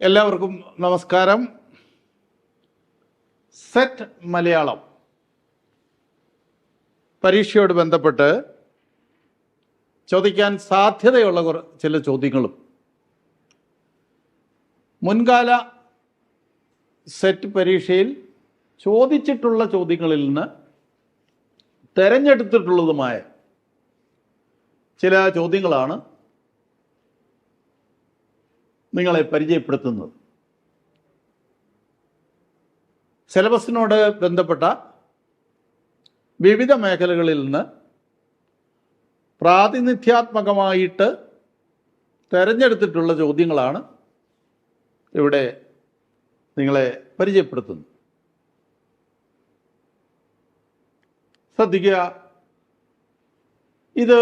എല്ലാവർക്കും നമസ്കാരം. സെറ്റ് മലയാളം പരീക്ഷയോട് ബന്ധപ്പെട്ട് ചോദിക്കാൻ സാധ്യതയുള്ള ചില ചോദ്യങ്ങളും മുൻകാല സെറ്റ് പരീക്ഷയിൽ ചോദിച്ചിട്ടുള്ള ചോദ്യങ്ങളിൽ നിന്ന് തിരഞ്ഞെടുത്തിട്ടുള്ളതുമായ ചില ചോദ്യങ്ങളാണ് നിങ്ങളെ പരിചയപ്പെടുത്തുന്നത്. സിലബസിനോട് ബന്ധപ്പെട്ട വിവിധ മേഖലകളിൽ നിന്ന് പ്രാതിനിധ്യാത്മകമായിട്ട് തിരഞ്ഞെടുത്തിട്ടുള്ള ചോദ്യങ്ങളാണ് ഇവിടെ നിങ്ങളെ പരിചയപ്പെടുത്തുന്നത്. ശ്രദ്ധിക്കുക, ഇത്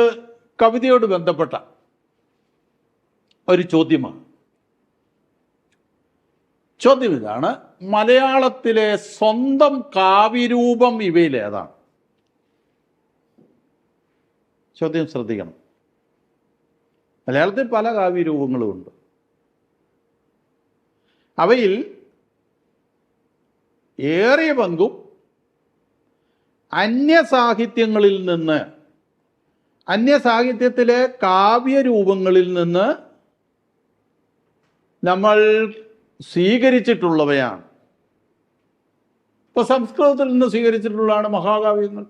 കവിതയോട് ബന്ധപ്പെട്ട ഒരു ചോദ്യമാണ്. ചോദ്യം ഇതാണ്: മലയാളത്തിലെ സ്വന്തം കാവ്യരൂപം ഇവയിലേതാണ്? ചോദ്യം ശ്രദ്ധിക്കണം. മലയാളത്തിൽ പല കാവ്യരൂപങ്ങളുമുണ്ട്. അവയിൽ ഏറിയ പങ്കും അന്യസാഹിത്യങ്ങളിൽ നിന്ന്, അന്യസാഹിത്യത്തിലെ കാവ്യരൂപങ്ങളിൽ നിന്ന് നമ്മൾ സ്വീകരിച്ചിട്ടുള്ളവയാണ്. ഇപ്പോൾ സംസ്കൃതത്തിൽ നിന്ന് സ്വീകരിച്ചിട്ടുള്ളതാണ് മഹാകാവ്യങ്ങൾ,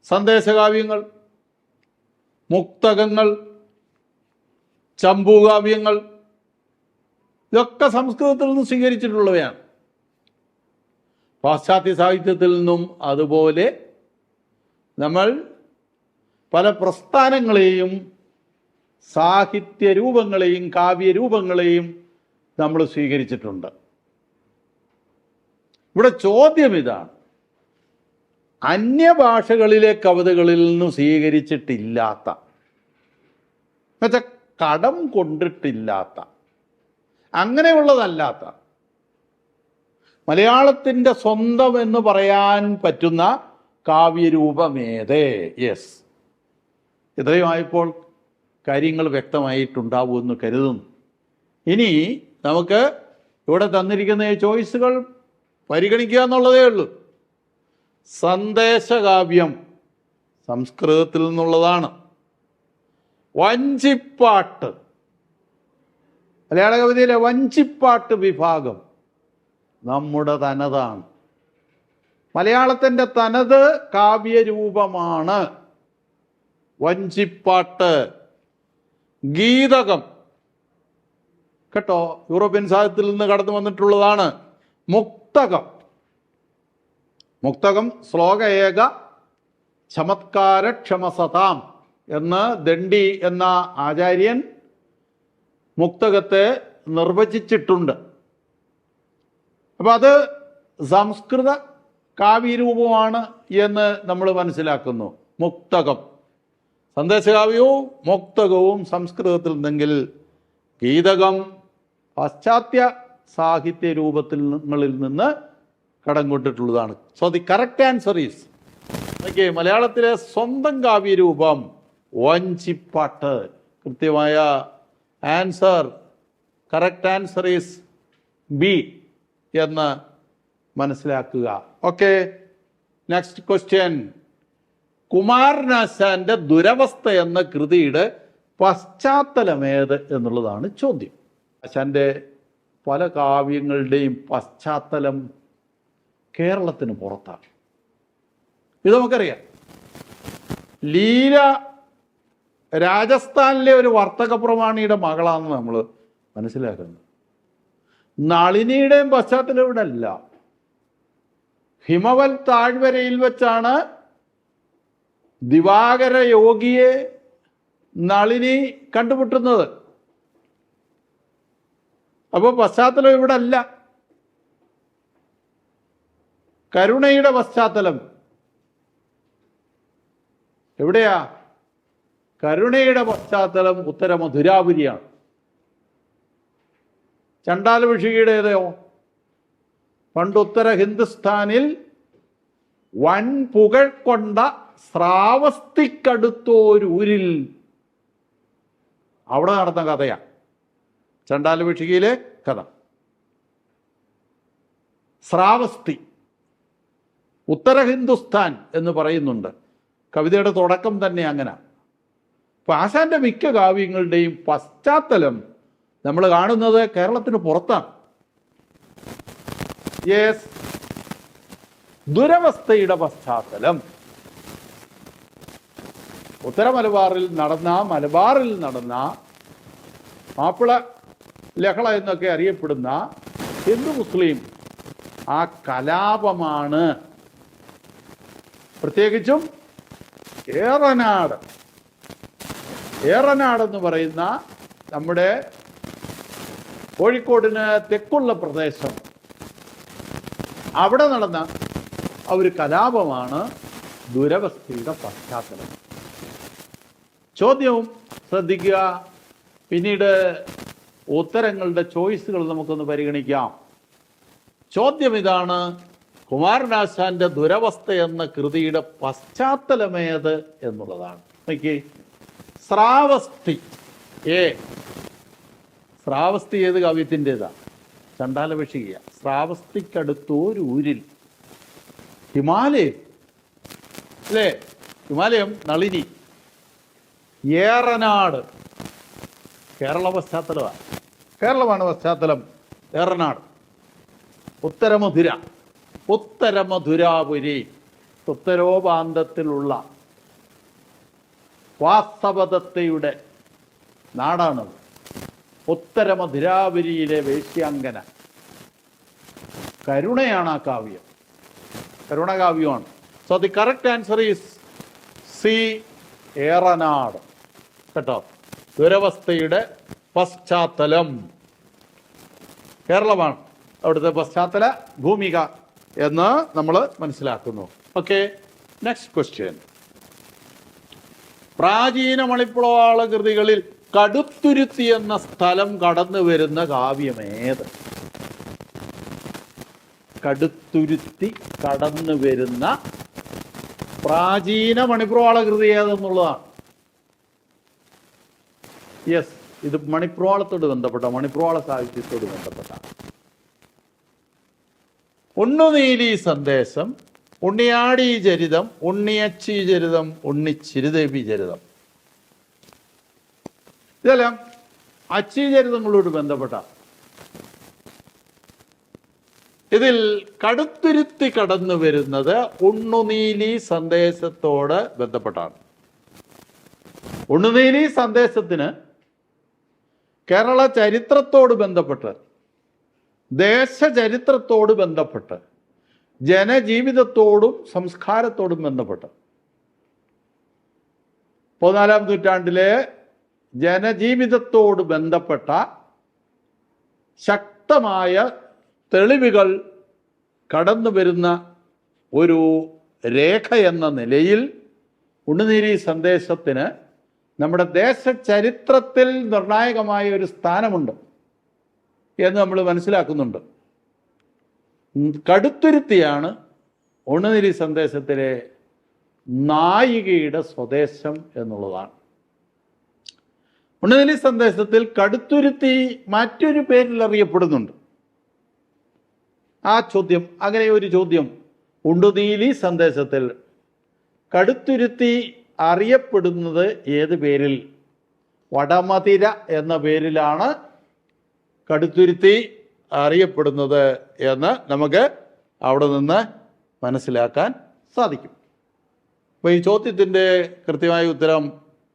സന്ദേശകാവ്യങ്ങൾ, മുക്തകങ്ങൾ, ചമ്പുകാവ്യങ്ങൾ. ഇതൊക്കെ സംസ്കൃതത്തിൽ നിന്ന് സ്വീകരിച്ചിട്ടുള്ളവയാണ്. പാശ്ചാത്യ സാഹിത്യത്തിൽ നിന്നും അതുപോലെ നമ്മൾ പല പ്രസ്ഥാനങ്ങളെയും സാഹിത്യരൂപങ്ങളെയും കാവ്യരൂപങ്ങളെയും നമ്മൾ സ്വീകരിച്ചിട്ടുണ്ട്. ഇവിടെ ചോദ്യം ഇതാണ്: അന്യഭാഷകളിലെ കവിതകളിൽ നിന്ന് സ്വീകരിച്ചിട്ടില്ലാത്ത, എന്നുവെച്ചാൽ കടം കൊണ്ടിട്ടില്ലാത്ത, അങ്ങനെയുള്ളതല്ലാത്ത, മലയാളത്തിൻ്റെ സ്വന്തം എന്ന് പറയാൻ പറ്റുന്ന കാവ്യരൂപമേതേ? യെസ്, ഇത്രയുമായപ്പോൾ കാര്യങ്ങൾ വ്യക്തമായിട്ടുണ്ടാവുമെന്ന് കരുതുന്നു. ഇനി നമുക്ക് ഇവിടെ തന്നിരിക്കുന്ന ഈ ചോയ്സുകൾ പരിഗണിക്കുക എന്നുള്ളതേ ഉള്ളൂ. സന്ദേശകാവ്യം സംസ്കൃതത്തിൽ നിന്നുള്ളതാണ്. വഞ്ചിപ്പാട്ട്, മലയാള കവിതയിലെ വഞ്ചിപ്പാട്ട് വിഭാഗം നമ്മുടെ തനതാണ്. മലയാളത്തിൻ്റെ തനത് കാവ്യരൂപമാണ് വഞ്ചിപ്പാട്ട്. ഗീതകം കേട്ടോ, യൂറോപ്യൻ സാഹിത്യത്തിൽ നിന്ന് കടന്നു വന്നിട്ടുള്ളതാണ്. മുക്തകം, മുക്തകം ശ്ലോക ഏക ചമത്കാര ക്ഷമസതാം എന്ന് ദണ്ഡി എന്ന ആചാര്യൻ മുക്തകത്തെ നിർവചിച്ചിട്ടുണ്ട്. അപ്പം അത് സംസ്കൃത കാവ്യരൂപമാണ് എന്ന് നമ്മൾ മനസ്സിലാക്കുന്നു. മുക്തകം, സന്ദേശകാവ്യവും മുക്തകവും സംസ്കൃതത്തിൽ നിന്നെങ്കിൽ ഗീതകം പാശ്ചാത്യ സാഹിത്യ രൂപങ്ങളിൽ നിന്ന് കടം കൊണ്ടിട്ടുള്ളതാണ്. So the correct answer is, okay, മലയാളത്തിലെ സ്വന്തം കാവ്യരൂപം വഞ്ചിപ്പാട്ട്. കൃത്യമായ answer, correct answer is B എന്ന് മനസ്സിലാക്കുക. Okay, next question. കുമാരനാശാന്റെ ദുരവസ്ഥ എന്ന കൃതിയുടെ പശ്ചാത്തലമേത് എന്നുള്ളതാണ് ചോദ്യം. ആശാന്റെ പല കാവ്യങ്ങളുടെയും പശ്ചാത്തലം കേരളത്തിന് പുറത്താണ്. ഇത് നമുക്കറിയാം. ലീല രാജസ്ഥാനിലെ ഒരു വർത്തക പ്രമാണിയുടെ മകളാണെന്ന് നമ്മൾ മനസ്സിലാക്കുന്നത്. നളിനിയുടെയും പശ്ചാത്തലം ഇവിടെ അല്ല. ഹിമവൽ താഴ്വരയിൽ വെച്ചാണ് ദിവാകര യോഗിയെ നളിനി കണ്ടുമുട്ടുന്നത്. അപ്പോൾ പശ്ചാത്തലം ഇവിടെ അല്ല. കരുണയുടെ പശ്ചാത്തലം എവിടെയാ? കരുണയുടെ പശ്ചാത്തലം ഉത്തര മധുരാപുരിയാണ്. ചണ്ടാല വിഷികയുടേതോ പണ്ട് ഉത്തര ഹിന്ദുസ്ഥാനിൽ വൻ പുകഴ് കൊണ്ട ശ്രാവസ്തിക്കടുത്തോരൂരിൽ അവിടെ നടന്ന കഥയാണ്. ചണ്ഡാലഭിഷികയിലെ കഥ. ശ്രാവസ്തി, ഉത്തര ഹിന്ദുസ്ഥാൻ എന്ന് പറയുന്നുണ്ട്. കവിതയുടെ തുടക്കം തന്നെ അങ്ങനെ. അപ്പം ആശാന്റെ മിക്ക കാവ്യങ്ങളുടെയും പശ്ചാത്തലം നമ്മൾ കാണുന്നത് കേരളത്തിന് പുറത്താണ്. യെസ്, ദുരവസ്ഥയുടെ പശ്ചാത്തലം. ഉത്തര മലബാറിൽ നടന്ന മാപ്പിള ലഹള എന്നൊക്കെ അറിയപ്പെടുന്ന ഹിന്ദു മുസ്ലിം ആ കലാപമാണ്. പ്രത്യേകിച്ചും ഏറനാടെന്ന് പറയുന്ന നമ്മുടെ കോഴിക്കോടിന് തെക്കുള്ള പ്രദേശം, അവിടെ നടന്ന ഒരു കലാപമാണ് ദുരവസ്ഥയുടെ പശ്ചാത്തലം. ചോദ്യവും ശ്രദ്ധിക്കുക, പിന്നീട് ഉത്തരങ്ങളുടെ ചോയ്സുകൾ നമുക്കൊന്ന് പരിഗണിക്കാം. ചോദ്യം ഇതാണ്: കുമാരനാശാന്റെ ദുരവസ്ഥ എന്ന കൃതിയുടെ പശ്ചാത്തലമേത് എന്നുള്ളതാണ്. നോക്കി, ശ്രാവസ്തി. ശ്രാവസ്തി ഏത് കാവ്യത്തിൻ്റെതാണ്? ചണ്ഡാലഭിഷിക. ശ്രാവസ്തിക്കടുത്തൊരു ഊരിൽ, ഹിമാലയം അല്ലേ? ഹിമാലയം, നളിനി. ഏറനാട്, കേരള പശ്ചാത്തലമാണ്. കേരളമാണ് പശ്ചാത്തലം. ഏറനാട്. ഉത്തരമധുരാപുരി, ഉത്തരോപാന്തത്തിലുള്ള വാസ്തവദത്തയുടെ നാടാണത്. ഉത്തരമധുരാപുരിയിലെ വേശ്യാങ്കന. കരുണയാണ് ആ കാവ്യം, കരുണകാവ്യമാണ്. So the correct answer is C, Eranad. കേട്ടോ, ദുരവസ്ഥയുടെ പശ്ചാത്തലം കേരളമാണ്, അവിടുത്തെ പശ്ചാത്തല ഭൂമിക എന്ന് നമ്മൾ മനസ്സിലാക്കുന്നു. Okay, next question. പ്രാചീന മണിപ്രവാള കൃതികളിൽ കടുത്തുരുത്തി എന്ന സ്ഥലം കടന്നു വരുന്ന കാവ്യമേത്? കടുത്തുരുത്തി കടന്നു വരുന്ന പ്രാചീന മണിപ്രവാള കൃതി ഏതെന്നുള്ളതാണ്. യെസ്, ഇത് മണിപ്രവാളത്തോട് ബന്ധപ്പെട്ട, മണിപ്രവാള സാഹിത്യത്തോട് ബന്ധപ്പെട്ട. ഉണ്ണുനീലി സന്ദേശം, ഉണ്ണിയാടി ചരിതം, ഉണ്ണിയച്ചി ചരിതം, ഉണ്ണിച്ചിരുദേവി ചരിതം. ഇതെല്ലാം അച്ചി ചരിതങ്ങളോട് ബന്ധപ്പെട്ട. ഇതിൽ കടുത്തുരുത്തി കടന്നു വരുന്നത് ഉണ്ണുനീലി സന്ദേശത്തോട് ബന്ധപ്പെട്ടാണ്. ഉണ്ണുനീലി സന്ദേശത്തിന് കേരള ചരിത്രത്തോട് ബന്ധപ്പെട്ട്, ദേശചരിത്രത്തോട് ബന്ധപ്പെട്ട്, ജനജീവിതത്തോടും സംസ്കാരത്തോടും ബന്ധപ്പെട്ട് 14-ാം നൂറ്റാണ്ടിലെ ജനജീവിതത്തോട് ബന്ധപ്പെട്ട ശക്തമായ തെളിവുകൾ കടന്നു വരുന്ന ഒരു രേഖ എന്ന നിലയിൽ ഉണ്ണുനീലി സന്ദേശത്തിന് നമ്മുടെ ദേശചരിത്രത്തിൽ നിർണായകമായ ഒരു സ്ഥാനമുണ്ട് എന്ന് നമ്മൾ മനസ്സിലാക്കുന്നുണ്ട്. കടുത്തുരുത്തിയാണ് ഉണ്ണുനീലി സന്ദേശത്തിലെ നായികയുടെ സ്വദേശം എന്നുള്ളതാണ്. ഉണ്ണുനീലി സന്ദേശത്തിൽ കടുത്തുരുത്തി മറ്റൊരു പേരിൽ അറിയപ്പെടുന്നുണ്ട്. ആ ചോദ്യം, അങ്ങനെ ഒരു ചോദ്യം, ഉണ്ണുനീലി സന്ദേശത്തിൽ കടുത്തുരുത്തി അറിയപ്പെടുന്നത് ഏത് പേരിൽ? വടമതിര എന്ന പേരിലാണ് കടുത്തുരുത്തി അറിയപ്പെടുന്നത് എന്ന് നമുക്ക് അവിടെ നിന്ന് മനസ്സിലാക്കാൻ സാധിക്കും. അപ്പോൾ ഈ ചോദ്യത്തിൻ്റെ കൃത്യമായ ഉത്തരം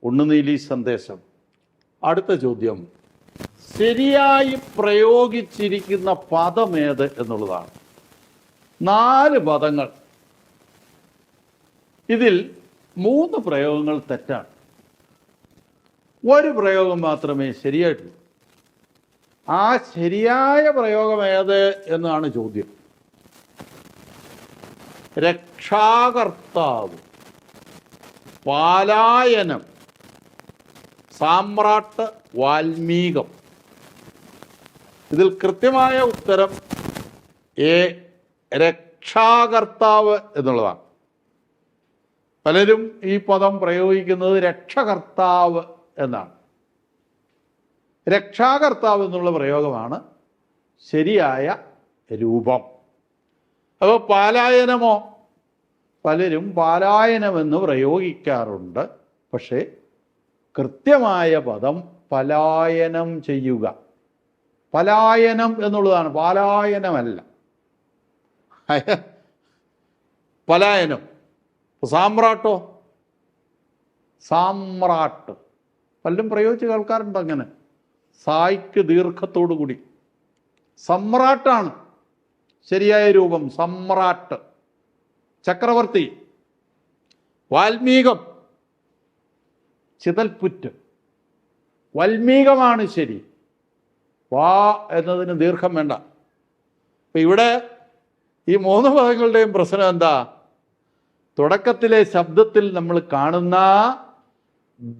ഉണ്ണുനീലി സന്ദേശം. അടുത്ത ചോദ്യം, ശരിയായി പ്രയോഗിച്ചിരിക്കുന്ന പദമേത് എന്നുള്ളതാണ്. 4 പദങ്ങൾ. ഇതിൽ 3 പ്രയോഗങ്ങൾ തെറ്റാണ്. ഒരു പ്രയോഗം മാത്രമേ ശരിയായിട്ടുള്ളൂ. ആ ശരിയായ പ്രയോഗം ഏത് എന്നാണ് ചോദ്യം. രക്ഷാകർത്താവ്, പാലായനം, സാമ്രാട്ട്, വാൽമീകം. ഇതിൽ കൃത്യമായ ഉത്തരം എ, രക്ഷാകർത്താവ് എന്നുള്ളതാണ്. പലരും ഈ പദം പ്രയോഗിക്കുന്നത് രക്ഷകർത്താവ് എന്നാണ്. രക്ഷാകർത്താവ് എന്നുള്ള പ്രയോഗമാണ് ശരിയായ രൂപം. അപ്പോൾ പാലായനമോ? പലരും പാലായനമെന്ന് പ്രയോഗിക്കാറുണ്ട്. പക്ഷേ കൃത്യമായ പദം പലായനം ചെയ്യുക. പലായനം എന്നുള്ളതാണ്, പാലായനമല്ല. പലായനം. സാമ്രാട്ടോ? സാമ്രാട്ട്. പലരും പ്രയോഗിച്ച് കേൾക്കാറുണ്ട് അങ്ങനെ, സായിക്ക് ദീർഘത്തോടു കൂടി. സമ്രാട്ടാണ് ശരിയായ രൂപം, സമ്രാട്ട്. ചക്രവർത്തി. വാൽമീകം, ചിതൽപുറ്റ്. വൽമീകമാണ് ശരി. വാ എന്നതിന് ദീർഘം വേണ്ട. അപ്പം ഇവിടെ ഈ 3 പദങ്ങളുടെയും പ്രശ്നം എന്താ? തുടക്കത്തിലെ ശബ്ദത്തിൽ നമ്മൾ കാണുന്ന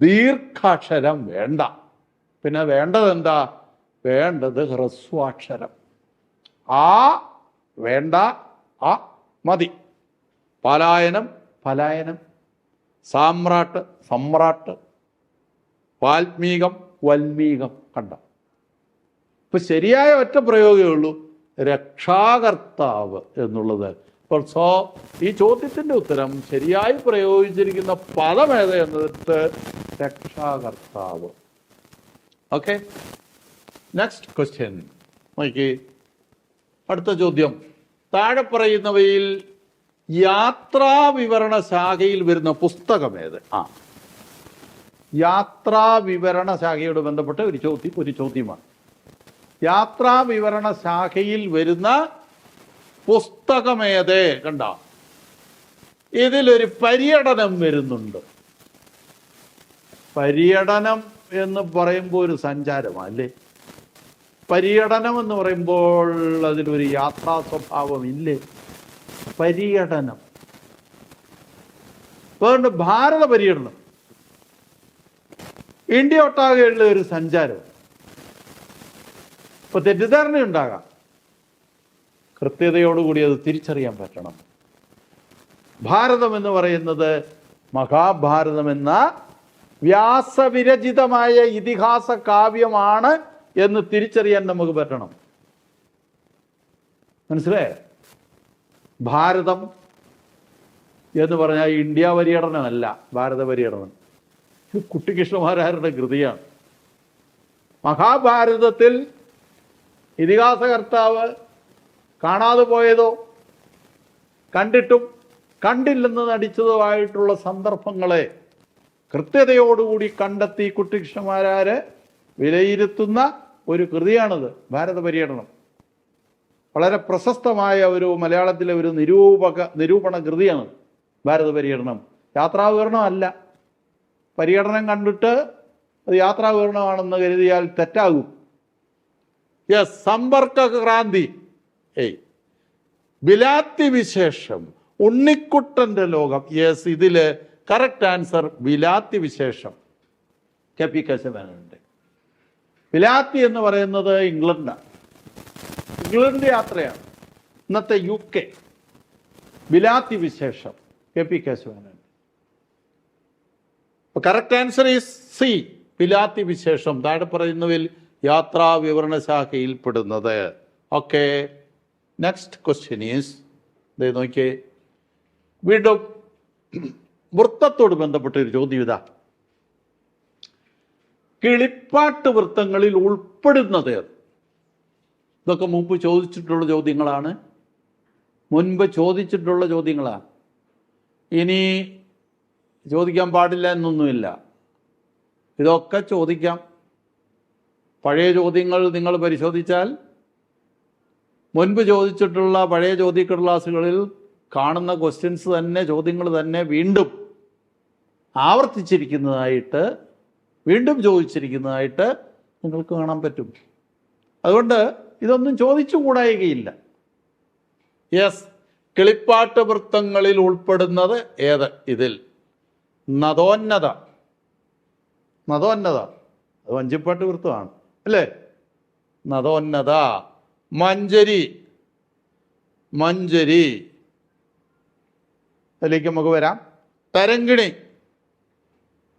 ദീർഘാക്ഷരം വേണ്ട. പിന്നെ വേണ്ടത് എന്താ? വേണ്ടത് ഹ്രസ്വാക്ഷരം. ആ വേണ്ട, ആ മതി. പലായനം, പലായനം. സാമ്രാട്ട്, സമ്രാട്ട്. വാൽമീകം, വൽമീകം. കണ്ട, ഇപ്പൊ ശരിയായ ഒറ്റ പ്രയോഗമേ ഉള്ളൂ, രക്ഷാകർത്താവ് എന്നുള്ളത്. അപ്പോൾ ഈ ചോദ്യത്തിൻ്റെ ഉത്തരം ശരിയായി പ്രയോഗിച്ചിരിക്കുന്ന പദം ഏത് എന്നിട്ട് രക്ഷാകർത്താവ്. ഓക്കെ, നെക്സ്റ്റ് ക്വസ്റ്റ്യൻ നോക്കി. അടുത്ത ചോദ്യം, താഴെ പറയുന്നവയിൽ യാത്രാ വിവരണ ശാഖയിൽ വരുന്ന പുസ്തകം ഏത്? യാത്രാ വിവരണ ശാഖയോട് ബന്ധപ്പെട്ട ഒരു ചോദ്യമാണ്. യാത്രാ വിവരണ ശാഖയിൽ വരുന്ന പുസ്തകമേത്? കണ്ട, ഇതിലൊരു പര്യടനം വരുന്നുണ്ട്. പര്യടനം എന്ന് പറയുമ്പോൾ ഒരു സഞ്ചാരമല്ലേ? പര്യടനം എന്ന് പറയുമ്പോൾ അതിലൊരു യാത്രാ സ്വഭാവം ഇല്ലേ? പര്യടനം. അതുകൊണ്ട് ഭാരത പര്യടനം, ഇന്ത്യ ഒട്ടാകെയുള്ള ഒരു സഞ്ചാരം. ഇപ്പൊ തെറ്റിദ്ധാരണ ഉണ്ടാകാം, കൃത്യതയോടുകൂടി അത് തിരിച്ചറിയാൻ പറ്റണം. ഭാരതം എന്ന് പറയുന്നത് മഹാഭാരതം എന്ന വ്യാസവിരചിതമായ ഇതിഹാസ കാവ്യമാണ് എന്ന് തിരിച്ചറിയാൻ നമുക്ക് പറ്റണം. മനസ്സിലായേ? ഭാരതം എന്ന് പറഞ്ഞാൽ ഇന്ത്യ പര്യടനമല്ല, ഭാരത പര്യടനം. ഇത് കുട്ടിക്കൃഷ്ണമാരാരുടെ കൃതിയാണ്. മഹാഭാരതത്തിൽ ഇതിഹാസകർത്താവ് കാണാതെ പോയതോ കണ്ടിട്ടും കണ്ടില്ലെന്ന് നടിച്ചതുമായിട്ടുള്ള സന്ദർഭങ്ങളെ കൃത്യതയോടുകൂടി കണ്ടെത്തി കുട്ടിക്കൃഷ്ണമാരാര് വിലയിരുത്തുന്ന ഒരു കൃതിയാണിത്, ഭാരത പര്യടനം. വളരെ പ്രശസ്തമായ ഒരു മലയാളത്തിലെ ഒരു നിരൂപണ കൃതിയാണ് ഭാരത പര്യടനം. യാത്രാവിവരണം അല്ല. പര്യടനം കണ്ടിട്ട് അത് യാത്രാവിവരണമാണെന്ന് കരുതിയാൽ തെറ്റാകും. യെസ്, സമ്പർക്ക ക്രാന്തി. ബിലാത്തി വിശേഷം, ഉണ്ണിക്കുട്ടൻ്റെ ലോകം. യെസ്, ഇതില് correct answer Bilathi Vishesham. K P കേശവനുണ്ട്. Bilathi എന്ന് പറയുന്നത് ഇംഗ്ലണ്ടാണ്. ഇംഗ്ലണ്ട് യാത്രയാണ്, ഇന്നത്തെ UK. Bilathi Vishesham K P കേശവനുണ്ട്. Correct answer is C, Bilathi Vishesham. താഴെ പറയുന്നതിൽ യാത്രാ വിവരണ ശാഖയിൽ പെടുന്നത്. ഓക്കെ, നെക്സ്റ്റ് ക്വസ്റ്റ്യൻ ഈസ്, നോക്കിയേ, വീണ്ടും വൃത്തത്തോട് ബന്ധപ്പെട്ട ഒരു ചോദ്യം ഇതാ. കിളിപ്പാട്ട് വൃത്തങ്ങളിൽ ഉൾപ്പെടുന്നത്? ഇതൊക്കെ മുമ്പ് ചോദിച്ചിട്ടുള്ള ചോദ്യങ്ങളാണ്, ഇനി ചോദിക്കാൻ പാടില്ല എന്നൊന്നുമില്ല. ഇതൊക്കെ ചോദിക്കാം. പഴയ ചോദ്യങ്ങൾ നിങ്ങൾ പരിശോധിച്ചാൽ മുൻപ് ചോദിച്ചിട്ടുള്ള പഴയ ചോദ്യക്കടലാസുകളിൽ കാണുന്ന ക്വസ്റ്റ്യൻസ് തന്നെ, ചോദ്യങ്ങൾ തന്നെ വീണ്ടും ആവർത്തിച്ചിരിക്കുന്നതായിട്ട്, വീണ്ടും ചോദിച്ചിരിക്കുന്നതായിട്ട് നിങ്ങൾക്ക് കാണാൻ പറ്റും. അതുകൊണ്ട് ഇതൊന്നും ചോദിച്ചുകൂടായികയില്ല. യെസ്, കിളിപ്പാട്ട് വൃത്തങ്ങളിൽ ഉൾപ്പെടുന്നത് ഏത്? ഇതിൽ നദോന്നത. അത് വഞ്ചിപ്പാട്ട് വൃത്തമാണ് അല്ലേ? നദോന്നത. മഞ്ചരി, അതിലേക്ക് നമുക്ക് വരാം.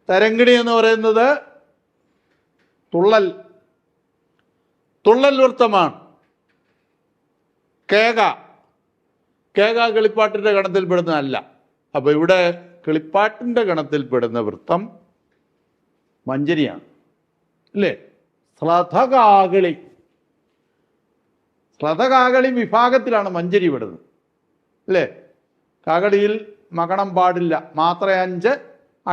തരങ്കിണി എന്ന് പറയുന്നത് തുള്ളൽ, തുള്ളൽ വൃത്തമാണ്. കേക കിളിപ്പാട്ടിൻ്റെ ഗണത്തിൽപ്പെടുന്നതല്ല. അപ്പോൾ ഇവിടെ കിളിപ്പാട്ടിൻ്റെ ഗണത്തിൽപ്പെടുന്ന വൃത്തം മഞ്ജരിയാണ് അല്ലേ? ശ്ലഥകാകളി വിഭാഗത്തിലാണ് മഞ്ജരി പെടുന്നത് അല്ലേ? കാകളിയിൽ മകണം പാടില്ല, മാത്ര 5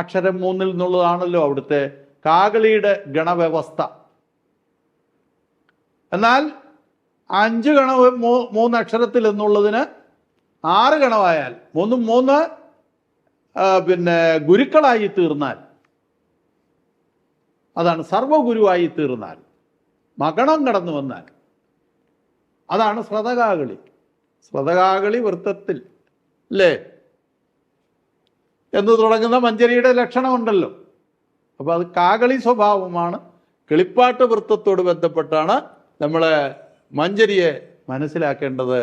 അക്ഷരം 3 എന്നുള്ളതാണല്ലോ അവിടുത്തെ കാകളിയുടെ ഗണവ്യവസ്ഥ. എന്നാൽ 5 3 അക്ഷരത്തിൽ എന്നുള്ളതിന് 6 ഗണമായാൽ 3 പിന്നെ ഗുരുക്കളായി തീർന്നാൽ, അതാണ് സർവഗുരുവായി തീർന്നാൽ, മകണം കടന്നു വന്നാൽ, അതാണ് ശ്ലഥകാകളി വൃത്തത്തിൽ അല്ലേ എന്ന് തുടങ്ങുന്ന മഞ്ജരിയുടെ ലക്ഷണമുണ്ടല്ലോ. അപ്പോൾ അത് കാകളി സ്വഭാവമാണ്. കിളിപ്പാട്ട് വൃത്തത്തോട് ബന്ധപ്പെട്ടാണ് നമ്മൾ മഞ്ജരിയെ മനസ്സിലാക്കേണ്ടത്.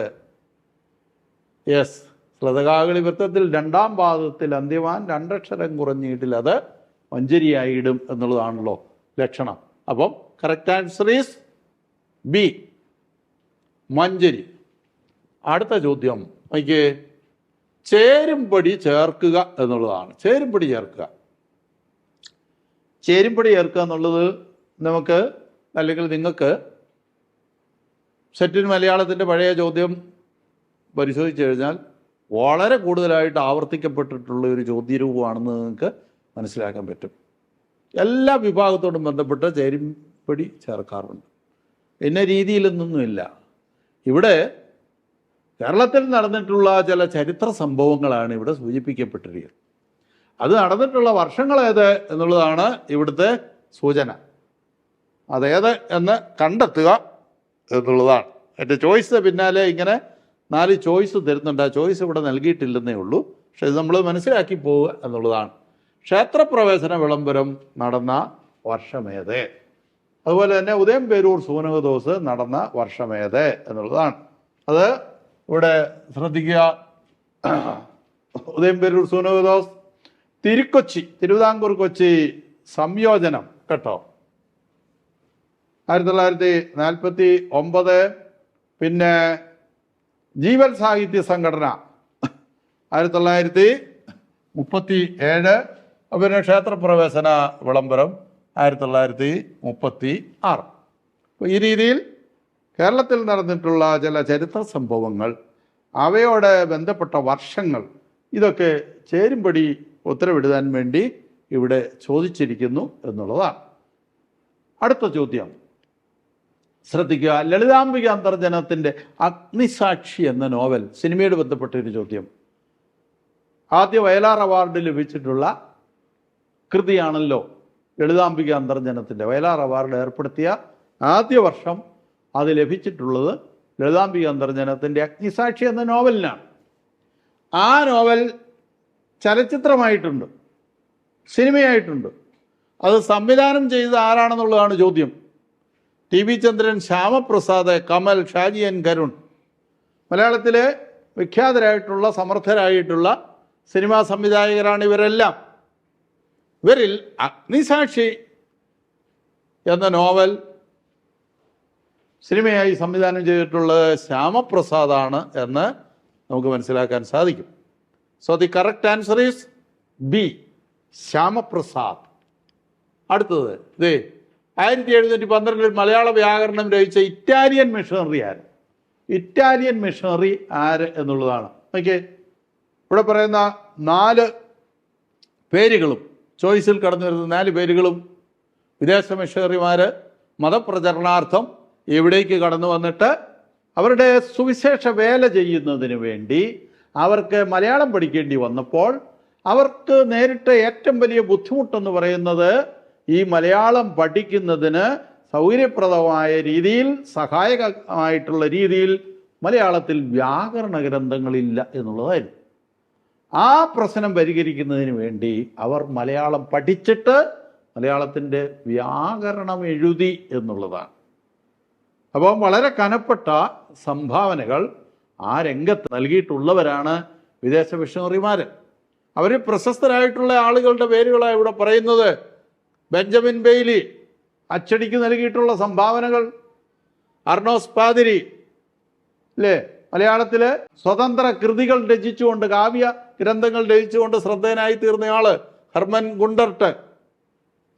യെസ്, ശ്ലഥകാകളി വൃത്തത്തിൽ 2ാം പാദത്തിൽ അന്ത്യമാൻ 2 അക്ഷരം കുറഞ്ഞിട്ടില്ല, അത് മഞ്ജരിയായിടും എന്നുള്ളതാണല്ലോ ലക്ഷണം. അപ്പം കറക്റ്റ് ആൻസർ ഈസ് ബി, മഞ്ജരി. അടുത്ത ചോദ്യം എനിക്ക് ചേരുംപടി ചേർക്കുക എന്നുള്ളതാണ്. ചേരുംപടി ചേർക്കുക എന്നുള്ളത് നമുക്ക്, അല്ലെങ്കിൽ നിങ്ങൾക്ക് സെറ്റിൻ മലയാളത്തിൻ്റെ പഴയ ചോദ്യം പരിശോധിച്ച് കഴിഞ്ഞാൽ വളരെ കൂടുതലായിട്ട് ആവർത്തിക്കപ്പെട്ടിട്ടുള്ള ഒരു ചോദ്യരൂപമാണെന്ന് നിങ്ങൾക്ക് മനസ്സിലാക്കാൻ പറ്റും. എല്ലാ വിഭാഗത്തോടും ബന്ധപ്പെട്ട് ചേരുംപടി ചേർക്കാറുണ്ട്. ഇന്ന രീതിയിലൊന്നുമില്ല. ഇവിടെ കേരളത്തിൽ നടന്നിട്ടുള്ള ചില ചരിത്ര സംഭവങ്ങളാണ് ഇവിടെ സൂചിപ്പിക്കപ്പെട്ടിരിക്കുന്നത്. അത് നടന്നിട്ടുള്ള വർഷങ്ങളേത് എന്നുള്ളതാണ് ഇവിടുത്തെ സൂചന. അതേത് എന്ന് കണ്ടെത്തുക എന്നുള്ളതാണ്. എൻ്റെ ചോയ്സ് പിന്നാലെ ഇങ്ങനെ 4 ചോയ്സ് തരുന്നുണ്ട്. ആ ചോയ്സ് ഇവിടെ നൽകിയിട്ടില്ലെന്നേ ഉള്ളൂ. പക്ഷെ ഇത് നമ്മൾ മനസ്സിലാക്കി പോവുക എന്നുള്ളതാണ്. ക്ഷേത്രപ്രവേശന വിളംബരം നടന്ന വർഷമേത്? അതുപോലെ തന്നെ ഉദയംപേരൂർ സൂനകദോസ് നടന്ന വർഷമേത് എന്നുള്ളതാണ്. അത് ഇവിടെ ശ്രദ്ധിക്കുക. ഉദയംപേരൂർ സൂനകദോസ് തിരുവിതാംകൂർ കൊച്ചി സംയോജനം കേട്ടോ, 1949. പിന്നെ ജീവൽ സാഹിത്യ സംഘടന 1937. പിന്നെ ക്ഷേത്രപ്രവേശന വിളംബരം 1936. അപ്പോൾ ഈ രീതിയിൽ കേരളത്തിൽ നടന്നിട്ടുള്ള ചില ചരിത്ര സംഭവങ്ങൾ, അവയോട് ബന്ധപ്പെട്ട വർഷങ്ങൾ, ഇതൊക്കെ ചേരുംപടി ഉത്തരവിടാൻ വേണ്ടി ഇവിടെ ചോദിച്ചിരിക്കുന്നു എന്നുള്ളതാണ്. അടുത്ത ചോദ്യം ശ്രദ്ധിക്കുക. ലളിതാംബിക അന്തർജനത്തിൻ്റെ അഗ്നിസാക്ഷി എന്ന നോവൽ സിനിമയോട് ബന്ധപ്പെട്ടൊരു ചോദ്യം. ആദ്യ വയലാർ അവാർഡ് ലഭിച്ചിട്ടുള്ള കൃതിയാണല്ലോ ലളിതാംബിക അന്തർജനത്തിൻ്റെ. വയലാർ അവാർഡ് ഏർപ്പെടുത്തിയ ആദ്യ വർഷം അത് ലഭിച്ചിട്ടുള്ളത് ലളിതാംബിക അന്തർജനത്തിൻ്റെ അഗ്നിസാക്ഷി എന്ന നോവലിനാണ്. ആ നോവൽ ചലച്ചിത്രമായിട്ടുണ്ട്, സിനിമയായിട്ടുണ്ട്. അത് സംവിധാനം ചെയ്തത് ആരാണെന്നുള്ളതാണ് ചോദ്യം. ടി വി ചന്ദ്രൻ, ശ്യാമപ്രസാദ്, കമൽ, ഷാജി എൻ കരുൺ, മലയാളത്തിലെ വിഖ്യാതരായിട്ടുള്ള സമർത്ഥരായിട്ടുള്ള സിനിമാ സംവിധായകരാണ് ഇവരെല്ലാം. ഇവരിൽ അഗ്നിസാക്ഷി എന്ന നോവൽ സിനിമയായി സംവിധാനം ചെയ്തിട്ടുള്ളത് ശ്യാമപ്രസാദാണ് എന്ന് നമുക്ക് മനസ്സിലാക്കാൻ സാധിക്കും. So the correct answer is B, Shyamaprasad. അടുത്തത് 1712 മലയാള വ്യാകരണം രചിച്ച ഇറ്റാലിയൻ മിഷണറി ആര്? ഇറ്റാലിയൻ മിഷണറി ആര് എന്നുള്ളതാണ്. ഓക്കെ, ഇവിടെ പറയുന്ന 4 പേരുകളും, ചോയ്സിൽ കടന്നു വരുന്ന 4 പേരുകളും വിദേശ മിഷണറിമാർ മതപ്രചരണാർത്ഥം ഇവിടേക്ക് കടന്നു വന്നിട്ട് അവരുടെ സുവിശേഷ വേല ചെയ്യുന്നതിന് വേണ്ടി അവർക്ക് മലയാളം പഠിക്കേണ്ടി വന്നപ്പോൾ അവർക്ക് നേരിട്ട ഏറ്റവും വലിയ ബുദ്ധിമുട്ടെന്ന് പറയുന്നത് ഈ മലയാളം പഠിക്കുന്നതിന് സൗകര്യപ്രദമായ രീതിയിൽ, സഹായകമായിട്ടുള്ള രീതിയിൽ മലയാളത്തിൽ വ്യാകരണ ഗ്രന്ഥങ്ങളില്ല എന്നുള്ളതായിരുന്നു. ആ പ്രശ്നം പരിഹരിക്കുന്നതിന് വേണ്ടി അവർ മലയാളം പഠിച്ചിട്ട് മലയാളത്തിൻ്റെ വ്യാകരണം എഴുതി എന്നുള്ളതാണ്. അപ്പം വളരെ കനപ്പെട്ട സംഭാവനകൾ ആ രംഗത്ത് നൽകിയിട്ടുള്ളവരാണ് വിദേശ മിഷണറിമാർ. അവർ പ്രശസ്തരായിട്ടുള്ള ആളുകളുടെ പേരുകളാണ് ഇവിടെ പറയുന്നത്. ബെഞ്ചമിൻ ബെയ്ലി അച്ചടിക്ക് നൽകിയിട്ടുള്ള സംഭാവനകൾ, അർണോസ് പാതിരി അല്ലേ? മലയാളത്തില് സ്വതന്ത്ര കൃതികൾ രചിച്ചുകൊണ്ട്, കാവ്യ ഗ്രന്ഥങ്ങൾ രചിച്ചുകൊണ്ട് ശ്രദ്ധേയനായി തീർന്നയാള് ഹെർമൻ ഗുണ്ടർട്ട്.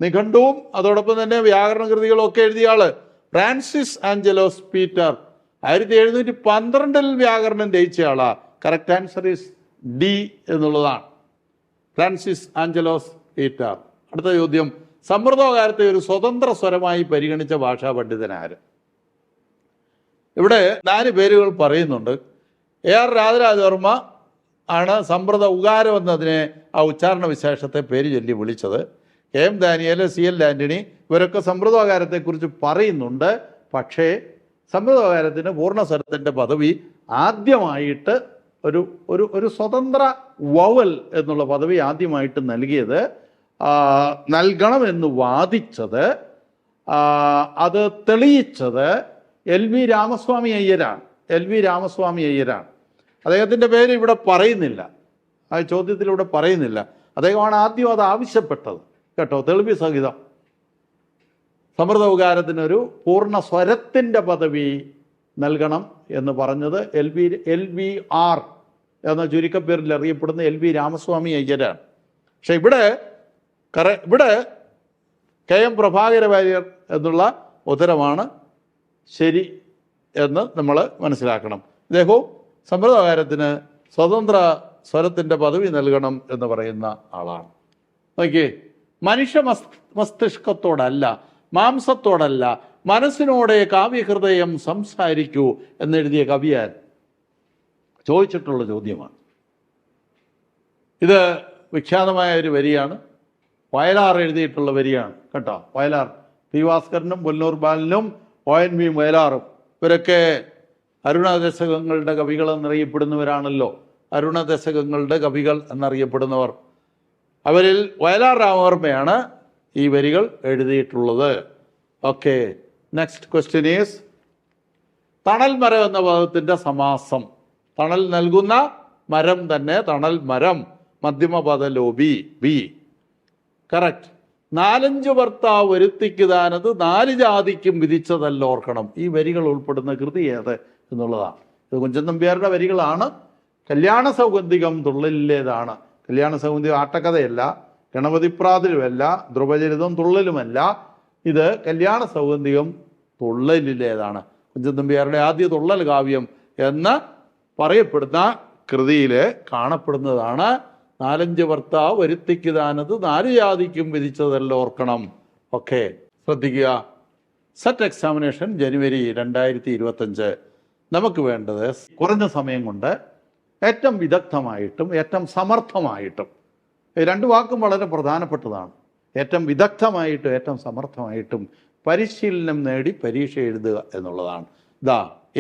നിഘണ്ടുവും അതോടൊപ്പം തന്നെ വ്യാകരണ കൃതികളും ഒക്കെ എഴുതിയ ആള് ഫ്രാൻസിസ് ആഞ്ചലോസ് പീറ്റർ. 1712 വ്യാകരണം രചിച്ച ആളാ. കറക്റ്റ് ആൻസർ ഈസ് ഡി എന്നുള്ളതാണ്, ഫ്രാൻസിസ് ആഞ്ചലോസ് പീറ്റർ. അടുത്ത ചോദ്യം, സമൃദ്ധകാരത്തെ ഒരു സ്വതന്ത്ര സ്വരമായി പരിഗണിച്ച ഭാഷാ പണ്ഡിതനാര്? ഇവിടെ 4 പേരുകൾ പറയുന്നുണ്ട്. AR രാജരാജവർമ്മ ആണ് സമൃദ്ധ ഉകാരം എന്നതിനെ, ആ ഉച്ചാരണ വിശേഷത്തെ പേര് ചൊല്ലി വിളിച്ചത്. KM ദാനിയേൽ, CL ആൻ്റണി ഇവരൊക്കെ സമൃദ്ധകാരത്തെക്കുറിച്ച് പറയുന്നുണ്ട്. പക്ഷേ സമൃദ്ധകാരത്തിന് പൂർണ്ണസ്വരത്തിൻ്റെ പദവി ആദ്യമായിട്ട് ഒരു സ്വതന്ത്ര വവൽ എന്നുള്ള പദവി ആദ്യമായിട്ട് നൽകണമെന്ന് വാദിച്ചത്, അത് തെളിയിച്ചത് LV രാമസ്വാമി അയ്യരാണ്. LV രാമസ്വാമി അയ്യരാണ്. അദ്ദേഹത്തിൻ്റെ പേര് ഇവിടെ പറയുന്നില്ല, ആ ചോദ്യത്തിൽ ഇവിടെ പറയുന്നില്ല. അദ്ദേഹമാണ് ആദ്യം അത് ആവശ്യപ്പെട്ടത് കേട്ടോ, തെളിവ് സഹിതം. സമൃദ്ധകാരത്തിനൊരു പൂർണ്ണ സ്വരത്തിൻ്റെ പദവി നൽകണം എന്ന് പറഞ്ഞത് LVR എന്ന ചുരുക്കപ്പേരിൽ അറിയപ്പെടുന്ന LV രാമസ്വാമി അയ്യരാണ്. പക്ഷെ ഇവിടെ KM പ്രഭാകര വാര്യർ എന്നുള്ള ഉത്തരമാണ് ശരി എന്ന് നമ്മൾ മനസ്സിലാക്കണം. ഇദ്ദേഹവും സമൃദ്ധകാരത്തിന് സ്വതന്ത്ര സ്വരത്തിൻ്റെ പദവി നൽകണം എന്ന് പറയുന്ന ആളാണ്. നോക്കിയേ, മനുഷ്യ മസ്തിഷ്കത്തോടല്ല, മാംസത്തോടല്ല, മനസ്സിനോടെ കാവ്യഹൃദയം സംസാരിക്കൂ എന്നെഴുതിയ കവിയാൻ ചോദിച്ചിട്ടുള്ള ചോദ്യമാണ്. ഇത് വിഖ്യാതമായ ഒരു വരിയാണ്. വയലാർ എഴുതിയിട്ടുള്ള വരിയാണ് കേട്ടോ. വയലാർ, പി ഭാസ്കരനും പുല്ലൂർ ബാലനും ONV വയലാറും ഇവരൊക്കെ അരുണദശകങ്ങളുടെ കവികൾ എന്നറിയപ്പെടുന്നവരാണല്ലോ. അരുണദശകങ്ങളുടെ കവികൾ എന്നറിയപ്പെടുന്നവർ. അവരിൽ വയലാർ രാമവർമ്മയാണ് ഈ വരികൾ എഴുതിയിട്ടുള്ളത്. ഓക്കെ, നെക്സ്റ്റ് ക്വസ്റ്റ്യൻ ഈസ്, തണൽ മരം എന്ന പദത്തിൻ്റെ സമാസം. തണൽ നൽകുന്ന മരം തന്നെ തണൽ മരം, മധ്യമപദലോപി ബി. കറക്റ്റ്. 4 ഭർത്താവ് ഒരുത്തിക്കുതാനത് 4 ജാതിക്കും വിധിച്ചതല്ല ഓർക്കണം. ഈ വരികൾ ഉൾപ്പെടുന്ന കൃതി ഏത് എന്നുള്ളതാണ്. ഇത് കുഞ്ചൻ നമ്പ്യാരുടെ വരികളാണ്. കല്യാണ സൗഗന്ധികം തുള്ളലിലേതാണ്. കല്യാണ സൗഗന്ധികം ആട്ടക്കഥയല്ല, ഗണപതിപ്രാതിലുമല്ല, ധ്രുവചരിതം തുള്ളലുമല്ല. ഇത് കല്യാണ സൗഗന്ധികം തുള്ളലിലേതാണ്. കുഞ്ചൻ നമ്പ്യാരുടെ ആദ്യ തുള്ളൽ കാവ്യം എന്ന് പറയപ്പെടുന്ന കൃതിയിൽ കാണപ്പെടുന്നതാണ്. 4 ഭർത്താവ് വരുത്തിക്കുതാനത് 4 ജാതിക്കും വിധിച്ചതല്ല ഓർക്കണം. ഓക്കെ, ശ്രദ്ധിക്കുക. സെറ്റ് എക്സാമിനേഷൻ ജനുവരി 2025. നമുക്ക് വേണ്ടത് കുറഞ്ഞ സമയം കൊണ്ട് ഏറ്റവും വിദഗ്ധമായിട്ടും ഏറ്റവും സമർത്ഥമായിട്ടും, 2 വാക്കും വളരെ പ്രധാനപ്പെട്ടതാണ്, ഏറ്റവും വിദഗ്ധമായിട്ടും ഏറ്റവും സമർത്ഥമായിട്ടും പരിശീലനം നേടി പരീക്ഷ എഴുതുക എന്നുള്ളതാണ്.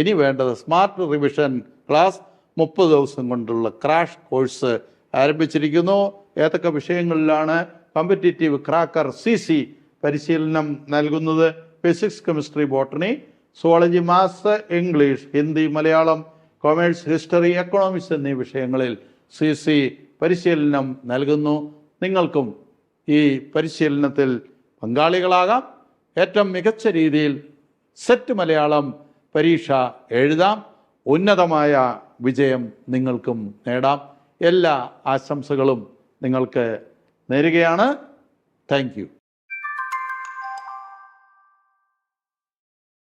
ഇനി വേണ്ടത് സ്മാർട്ട് റിവിഷൻ ക്ലാസ്. 30 ദിവസം കൊണ്ടുള്ള ക്രാഷ് കോഴ്സ് ആരംഭിച്ചിരിക്കുന്നു. ഏതൊക്കെ വിഷയങ്ങളിലാണ് കോമ്പറ്റേറ്റീവ് ക്രാക്കർ CC പരിശീലനം നൽകുന്നത്? Physics, chemistry, botany, zoology, maths, English, Hindi, Malayalam, commerce, history, economics എന്നീ വിഷയങ്ങളിൽ CC പരിശീലനം നൽകുന്നു. നിങ്ങൾക്കും ഈ പരിശീലനത്തിൽ പങ്കാളികളാകാം. ഏറ്റവും മികച്ച രീതിയിൽ സെറ്റ് മലയാളം പരീക്ഷ എഴുതാം. ഉന്നതമായ വിജയം നിങ്ങൾക്കും നേടാം. എല്ലാ ആശംസകളും നിങ്ങൾക്ക് നേരുകയാണ്. Thank you.